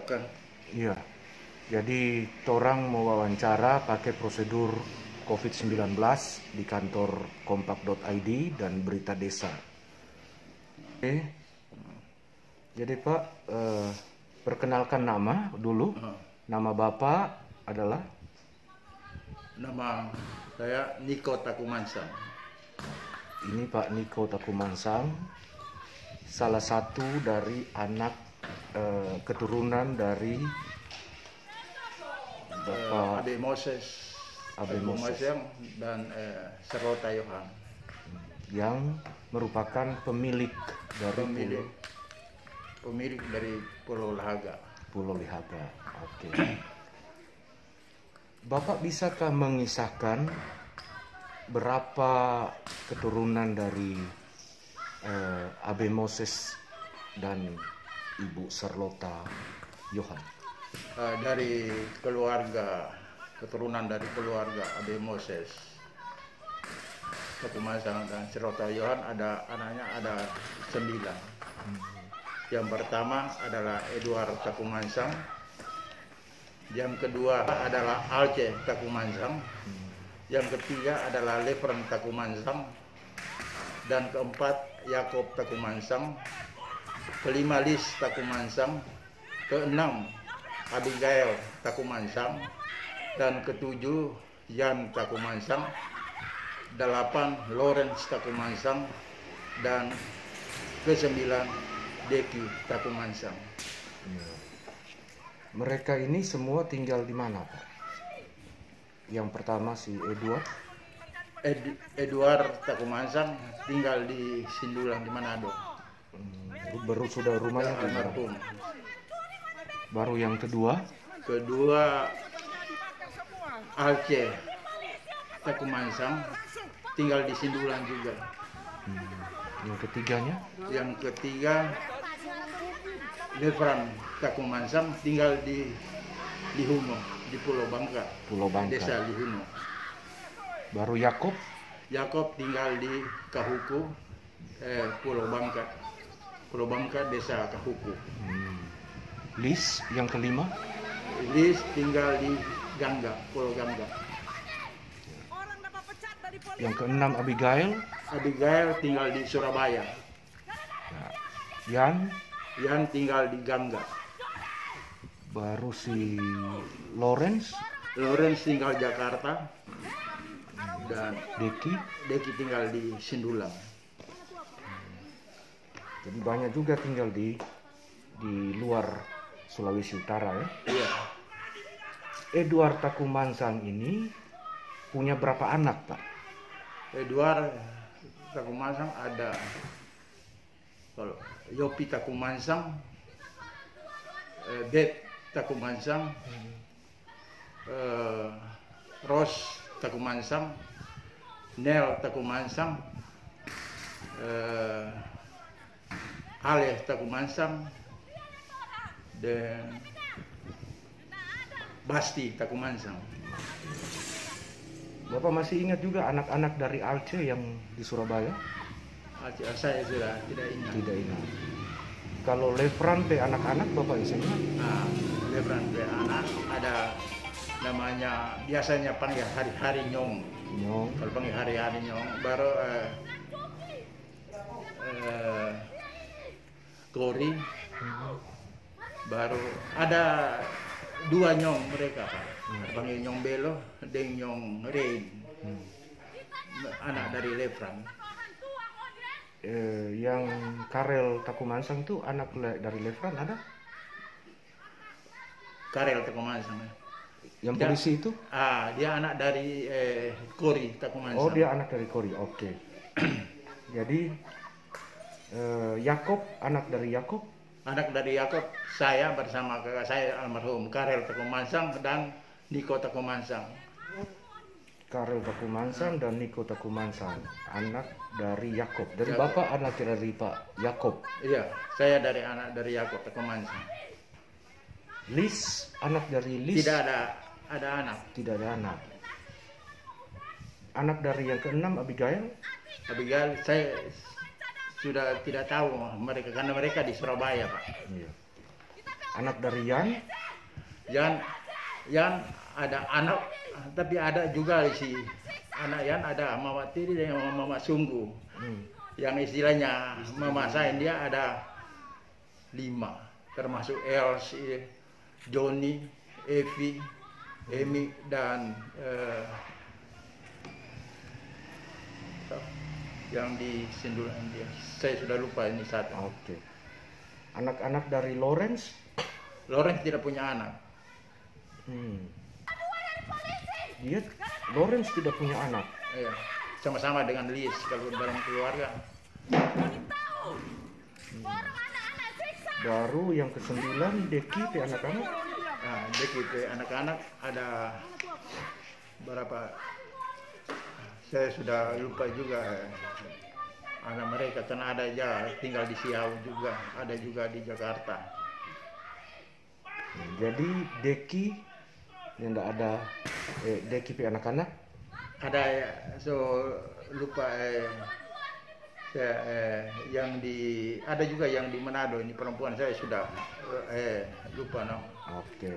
siapkan. Iya. Jadi torang mau wawancara pakai prosedur COVID-19 di kantor kompak.id dan Berita Desa. Oke. Jadi Pak, perkenalkan nama dulu. Nama Bapak adalah? Nama saya Niko Takumansang. Ini Pak Niko Takumansang, salah satu dari anak keturunan dari Bapak Abe Moses, Abe Moses dan Serota Yohan. yang merupakan pemilik dari Pemilik dari Pulau Lahaga. Pulau Lihaga. Oke. Bapak bisakah mengisahkan berapa keturunan dari Abe Moses dan Ibu Serlota Yohan? Dari keturunan dari keluarga Abe Moses, Takumansang dan Serota Yohan, anaknya ada 9. Yang pertama adalah Edward Takumansang, yang kedua adalah Alce Takumansang, yang ketiga adalah Lefran Takumansang, dan keempat Yakob Takumansang, kelima Lis Takumansang, keenam Abigail Takumansang, dan ketujuh Yan Takumansang, 8 Lawrence Takumansang, dan ke-9 Deki Takumansang. Mereka ini semua tinggal di mana, Pak? Yang pertama si Edward. Edward Takumansang tinggal di Sindulang di Manado. Baru sudah rumahnya di mana? Almarhum. Baru yang kedua? Kedua Alce Takumansang tinggal di Sindulang juga. Yang ketiganya? Yang ketiga Lefran Takumansang tinggal di Lihuno, di Pulau Bangka. Pulau Bangka. Desa Lihuno. Baru Yakob? Yakob tinggal di Kahuku, Pulau Bangka. Pulau Bangka, Desa Kahuku. Lis yang kelima? Lis tinggal di Gangga, Pulau Gangga. Yang keenam Abigail? Abigail tinggal di Surabaya. Yan? Yan tinggal di Gangga. Baru si Lawrence? Lawrence tinggal Jakarta. Dan Deki tinggal di Sindulang. Jadi banyak juga tinggal di luar Sulawesi Utara ya. Iya. Edward Takumansang ini punya berapa anak, Pak? Edward Takumansang ada kalau Yopi Takumansang, Bet Takumansang, Ros Takumansang, Nel Takumansang, Ale Takumansang, dan Basti Takumansang. Bapak masih ingat juga anak-anak dari Alce yang di Surabaya? Saya sudah tidak ingat. Tidak ingat. Kalau Lefran pe anak-anak Bapak bisa ingat? Lefran pe anak ada namanya, biasanya panggil hari-hari Nyong. Nyong. Kalau panggil hari-hari Nyong, baru Kori, baru ada 2 Nyong mereka, Pak. Panggil Nyong Belo dan Nyong Rain. Anak dari Lefran. Yang Karel Takumansang itu anak dari Lefran ada? Karel Takumansang. Yang polisi itu? Dia anak dari Kori Takumansang. Oh, dia anak dari Kori. Oke. Jadi Yakob, anak dari Yakob? Anak dari Yakob, saya bersama kakak saya almarhum Karel Takumansang dan Niko Takumansang. Karel Takumansang dan Niko Takumansang, anak dari Yakob. Dari Yakob. Bapak anak dari Pak Yakob. Iya, saya dari anak dari Yakob Takumansang. Lis, anak dari Lis? Tidak ada anak. Tidak ada anak. Anak dari yang keenam Abigail? Abigail saya sudah tidak tahu mereka, karena mereka di Surabaya, Pak. Iya. Anak dari Yan. Yan ada anak, tapi ada juga si anak Yan ada Mama Tiri dan Mama Sunggu. Yang istilahnya Mama saya dia ada 5, termasuk Elsie, Johnny, Evi, Emi dan yang di Sindulan dia. Saya sudah lupa ini satu. Oke. Anak-anak dari Lawrence tidak punya anak. Dia Lawrence tidak punya anak. Iya. Sama-sama dengan Liz kalau dalam keluarga. Baru yang ke-9 Deki pe anak-anak. Nah, Deki pe anak-anak ada berapa? Saya sudah lupa juga anak mereka, karena ada aja tinggal di Siau juga, ada juga di Jakarta. Jadi Deki yang tidak ada Deki pe anak-anak. Ada so lupa yang di ada juga yang di Manado ini perempuan, saya sudah lupa no. Oke.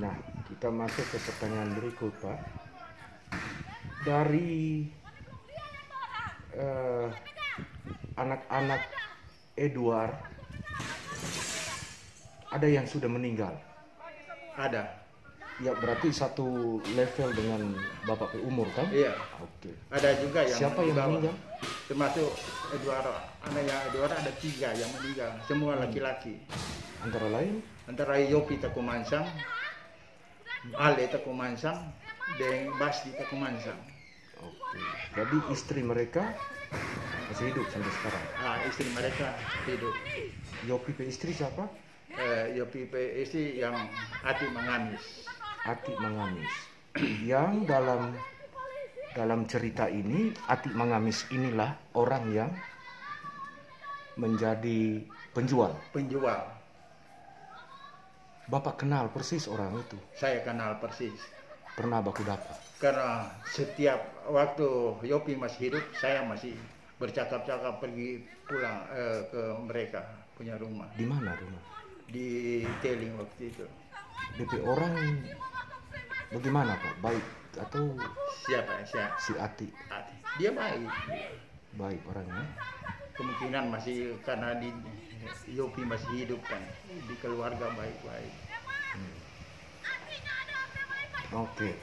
Nah, kita masuk ke pertanyaan berikut, Pak. Dari anak-anak Edward ada yang sudah meninggal. Ada. Ya, berarti satu level dengan Bapak pe umur kan? Iya. Oke. Ada juga yang Siapa yang dibawa. meninggal? Termasuk Edward. Anaknya Edward ada 3 yang meninggal, semua laki-laki. Antara lain Antara Yopi Takumansang, Ale Takumansang, dan Basti Takumansang. Oke. Jadi istri mereka masih hidup sampai sekarang. Istri mereka hidup. Yopi pe istri siapa? Yopi pe istri yang Ati Mangamis. Ati Mangamis. Yang dalam cerita ini Ati Mangamis inilah orang yang menjadi penjual. Bapak kenal persis orang itu. Saya kenal persis. Pernah baku dapat. Karena setiap waktu Yopi masih hidup, saya masih bercakap-cakap pergi pulang ke mereka punya rumah. Di mana rumah? Di Teling waktu itu. DP orang bagaimana Pak? Baik atau Siapa? si Ati? Dia baik. Baik orangnya. Kemungkinan masih karena di Yopi masih hidup kan, di keluarga baik-baik. Oke.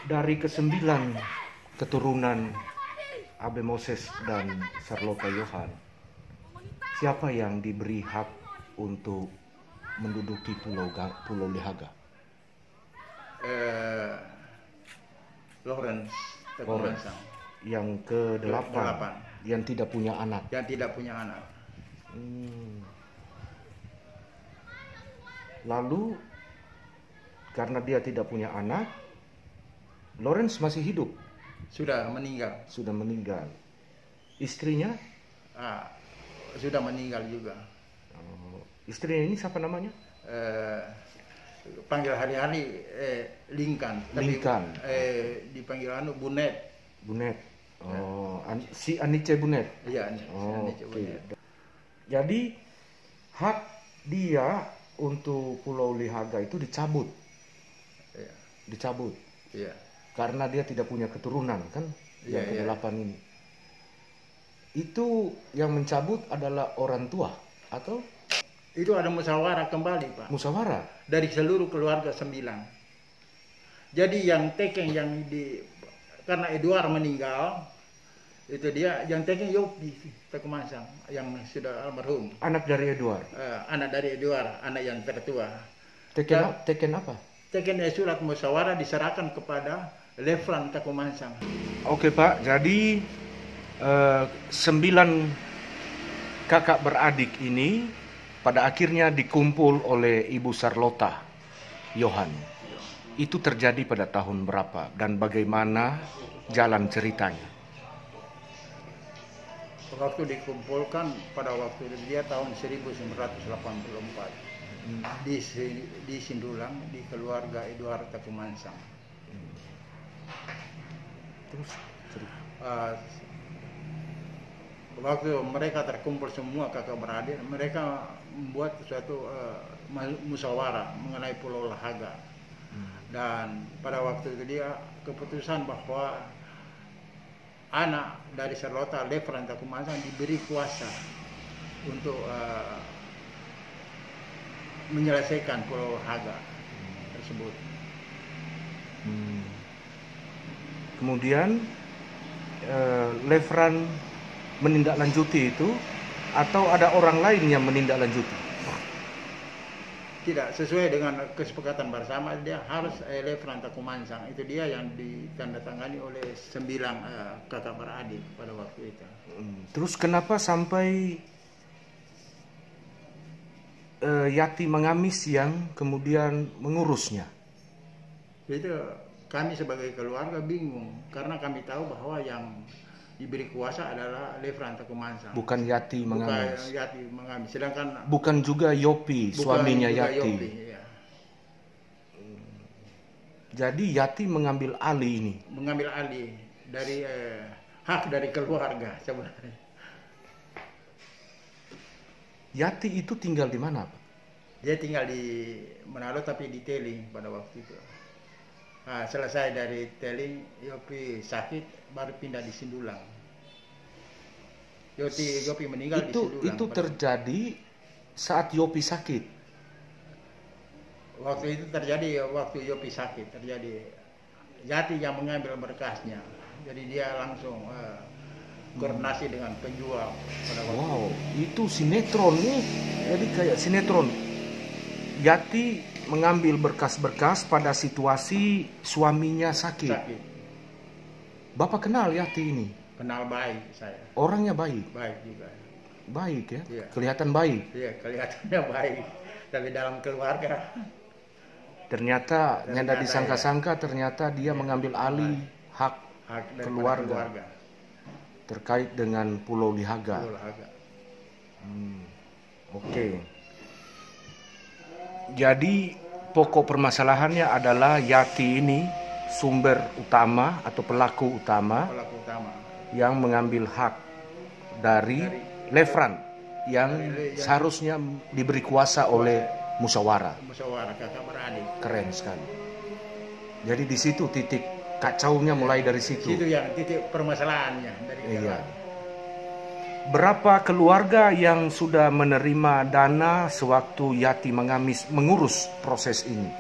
Dari ke-9 keturunan Abe Moses dan Charlotta Johan, siapa yang diberi hak untuk menduduki Pulau Lihaga? Lawrence Takumansang. Yang ke-8 yang tidak punya anak. Lalu karena dia tidak punya anak, Lawrence masih hidup. Sudah meninggal. Istrinya? Sudah meninggal juga. Istrinya ini siapa namanya? Panggil hari-hari Linkan. Linkan. Dipanggil Bunet. Si Anice Bunet. Iya, Anice Bunet. Jadi hak dia untuk Pulau Lihaga itu dicabut. Iya. Karena dia tidak punya keturunan kan, yang ke-8 ini. Itu yang mencabut adalah orang tua atau? Itu ada musyawarah kembali, Pak. Musyawarah? Dari seluruh keluarga 9. Jadi yang tekeng karena Edward meninggal, itu dia yang tekeng Yopi Takumansang yang sudah almarhum. Anak dari Edward? Anak dari Edward, anak yang tertua. Teken apa? Teken surat musyawarah diserahkan kepada Lefran Takumansang. Oke Pak, jadi 9 kakak beradik ini pada akhirnya dikumpul oleh Ibu Charlotta Johan. Itu terjadi pada tahun berapa dan bagaimana jalan ceritanya? Waktu dikumpulkan pada waktu dia tahun 1984 di Sindulang di keluarga Edward Takumansang. Terus waktu mereka terkumpul semua kakak beradik, mereka membuat suatu musyawarah mengenai Pulau Lahaga. Dan pada waktu itu dia keputusan bahwa anak dari Sarlota, Lefran Takumansang, diberi kuasa untuk menyelesaikan Pulau Lahaga tersebut. Kemudian Lefran menindaklanjuti itu atau ada orang lain yang menindaklanjuti? Tidak, sesuai dengan kesepakatan bersama, dia harus Lefran Takumansang. Itu dia yang ditandatangani oleh 9 kakak beradik pada waktu itu. Terus kenapa sampai Yati Mangamis yang kemudian mengurusnya? Itu kami sebagai keluarga bingung, karena kami tahu bahwa yang diberi kuasa adalah Lefran Takumansang. Bukan Yati Mangamis. Bukan Yati Mangamis. Sedangkan bukan juga Yopi, suaminya juga Yati. Yopi, ya. Jadi Yati mengambil alih ini. Mengambil alih dari hak dari keluarga sebenarnya. Yati itu tinggal di mana, Pak? Dia tinggal di Manado tapi di Teling pada waktu itu. Nah, selesai dari Teling, Yopi sakit, baru pindah di Sindulang. Yopi meninggal di Sindulang. Itu terjadi saat Yopi sakit. Waktu itu terjadi waktu Yopi sakit, terjadi Yati yang mengambil berkasnya. Jadi dia langsung koordinasi dengan penjual pada waktu itu sinetron nih. Jadi kayak sinetron. Yati mengambil berkas-berkas pada situasi suaminya sakit. Bapak kenal Yati ini? Kenal baik saya. Orangnya baik? Baik juga. Baik ya? Iya. Kelihatan baik? Iya, kelihatannya baik. Tapi dalam keluarga Ternyata nyanda disangka-sangka ternyata dia mengambil alih hak keluarga terkait dengan Pulau Lihaga. Oke. Jadi pokok permasalahannya adalah Yati ini sumber utama atau pelaku utama yang mengambil hak dari Lefran yang seharusnya diberi kuasa oleh musyawarah. Musyawarah kakak beradik. Keren sekali. Jadi di situ titik kacaunya mulai dari situ. Itu yang titik permasalahannya dari iya. Berapa keluarga yang sudah menerima dana sewaktu Yati Mangamis mengurus proses ini?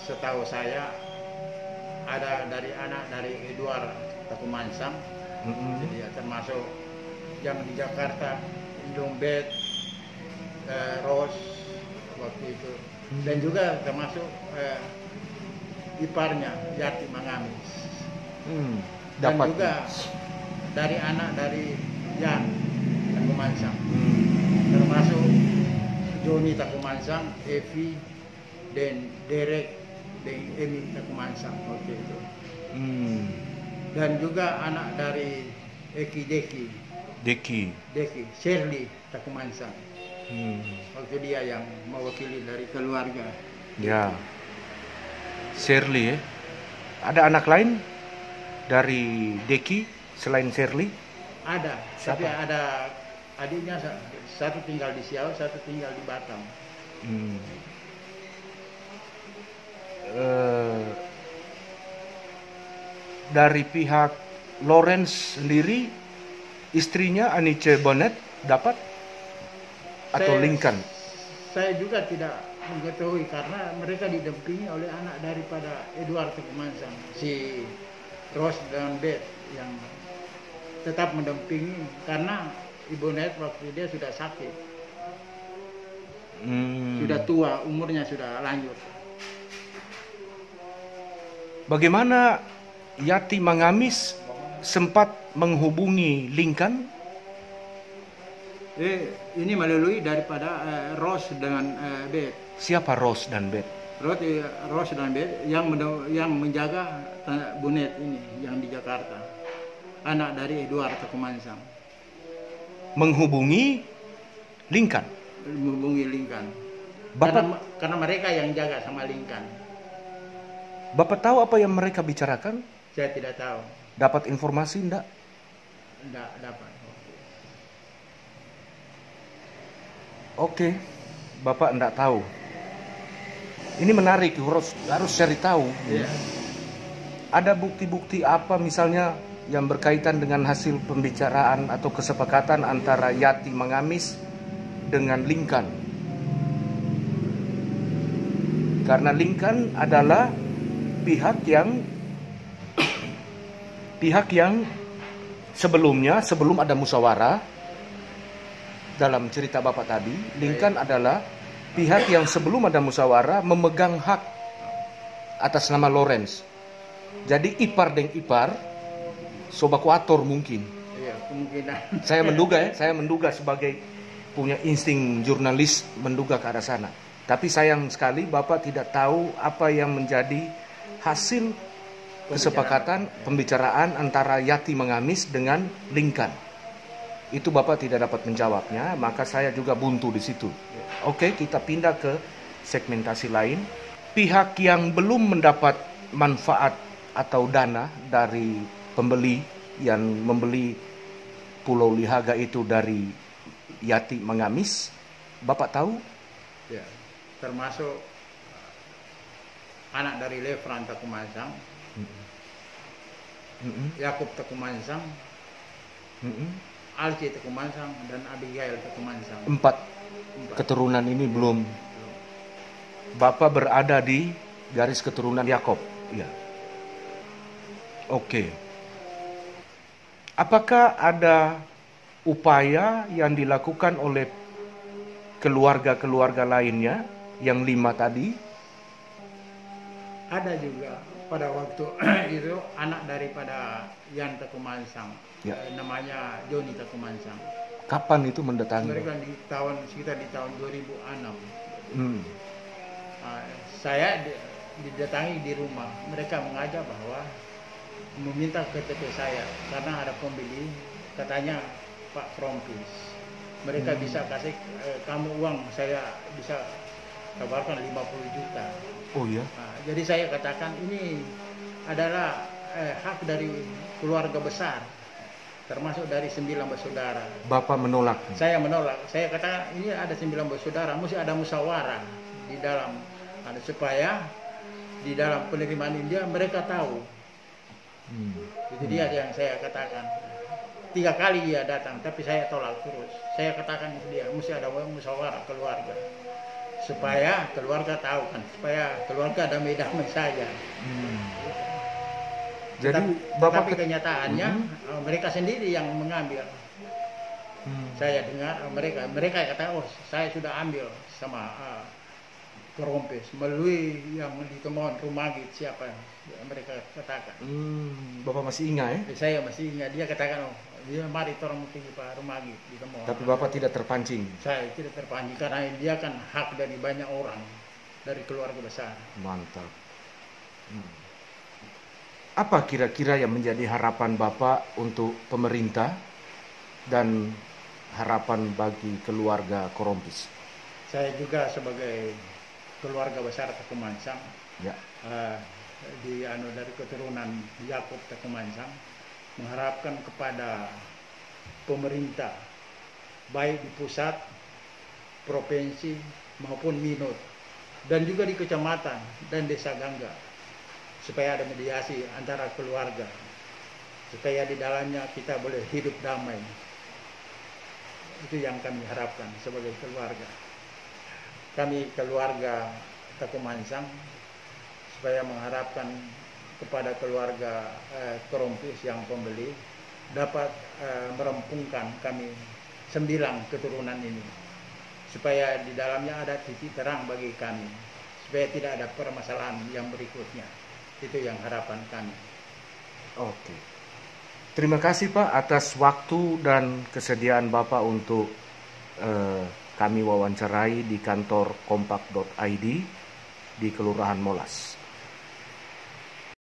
Setahu saya ada dari anak dari Edward Takumansang, jadi ya, termasuk yang di Jakarta, Dombet, Ros waktu itu, dan juga termasuk iparnya Yati Mangamis. Dan juga dari anak dari Yan Takumansang, termasuk Joni Takumansang, Evi, dan Derek dan Emi Takumansang waktu itu. Dan juga anak dari Deki, Shirley Takumansang. Waktu dia yang mewakili dari keluarga. Ya, Shirley ya. Ada anak lain dari Deki selain Shirley? Ada, tapi ada adiknya, satu tinggal di Siau, satu tinggal di Batam. Dari pihak Lawrence sendiri, istrinya Anice Bonnet dapat atau Lincoln? Saya juga tidak mengetahui karena mereka didampingi oleh anak daripada Edward Takumansang, si Rose dan Beth yang tetap mendampingi karena Ibu Net waktu dia sudah sakit, sudah tua, umurnya sudah lanjut. Bagaimana Yati Mangamis sempat menghubungi Lincoln? Ini melalui daripada Rose dengan Beth. Siapa Rose dan Beth? Rose dan Beth yang menjaga Bu Net ini yang di Jakarta. Anak dari Edward Takumansang. Menghubungi Lincoln? Menghubungi Lincoln. Karena mereka yang jaga sama Lincoln. Bapak tahu apa yang mereka bicarakan? Saya tidak tahu. Dapat informasi enggak? Enggak dapat. Oke, Bapak enggak tahu. Ini menarik, harus cari tahu. Iya. Ada bukti-bukti apa misalnya yang berkaitan dengan hasil pembicaraan atau kesepakatan antara Yati Mengamis dengan Lincoln? Karena Lincoln adalah pihak yang sebelumnya, sebelum ada musyawarah, dalam cerita Bapak tadi, Lincoln adalah pihak yang sebelum ada musyawarah memegang hak atas nama Lawrence. Jadi ipar deng ipar, sobakuator mungkin. Iya, kemungkinan. Saya menduga sebagai punya insting jurnalis menduga ke arah sana. Tapi sayang sekali Bapak tidak tahu apa yang menjadi hasil kesepakatan pembicaraan antara Yati Mengamis dengan Lincoln. Itu Bapak tidak dapat menjawabnya, maka saya juga buntu di situ. Oke, kita pindah ke segmentasi lain. Pihak yang belum mendapat manfaat atau dana dari pembeli yang membeli Pulau Lihaga itu dari Yati Mengamis, Bapak tahu? Ya, termasuk anak dari Lefran Takumansang, Yakub Takumansang, Alci Takumansang, dan Abigail Takumansang. Empat keturunan ini belum. Bapak berada di garis keturunan Yakob. Ya. Oke. Apakah ada upaya yang dilakukan oleh keluarga-keluarga lainnya yang 5 tadi? Ada juga pada waktu itu anak daripada Yan Takumansang, Ya. Namanya Joni Takumansang. Kapan itu mendatangi? Mereka sekitar di tahun 2006. Saya didatangi di rumah. Mereka mengajak bahwa meminta KTP saya karena ada pembeli, katanya Pak Krompis. Mereka bisa kasih kamu uang, saya bisa tawarkan 50 juta. Oh ya. Jadi saya katakan ini adalah hak dari keluarga besar, termasuk dari 9 bersaudara. Bapak menolak. Saya menolak. Saya katakan ini ada 9 bersaudara, mesti ada musyawarah di dalam, supaya di dalam penerimaan India mereka tahu. Itu dia yang saya katakan. 3 kali dia datang, tapi saya tolak terus. Saya katakan itu dia, mesti ada musyawarah keluarga, supaya keluarga tahu kan, supaya keluarga damai-damai saja. Jadi Bapak tapi kenyataannya mereka sendiri yang mengambil. Saya dengar mereka kata, oh saya sudah ambil sama Krompis melalui yang ditemukan Rumagit, siapa yang mereka katakan. Bapak masih ingat ya? Saya masih ingat, dia katakan, oh dia mari orang pergi Pak Rumagit ditemukan. Tapi Bapak tidak terpancing? Saya tidak terpancing karena dia kan hak dari banyak orang, dari keluarga besar. Mantap. Apa kira-kira yang menjadi harapan Bapak untuk pemerintah dan harapan bagi keluarga Krompis? Saya juga sebagai keluarga besar Takumansang, Ya. dari keturunan Yakub Takumansang, mengharapkan kepada pemerintah baik di pusat, provinsi maupun minut, dan juga di kecamatan dan desa Gangga, supaya ada mediasi antara keluarga, supaya di dalamnya kita boleh hidup damai. Itu yang kami harapkan sebagai keluarga. Kami keluarga Takumansang supaya mengharapkan kepada keluarga Krompis yang pembeli dapat merampungkan kami 9 keturunan ini, supaya di dalamnya ada titik terang bagi kami, supaya tidak ada permasalahan yang berikutnya. Itu yang harapan kami. Oke. Terima kasih Pak atas waktu dan kesediaan Bapak untuk kami wawancarai di kantor kompak.id di Kelurahan Molas.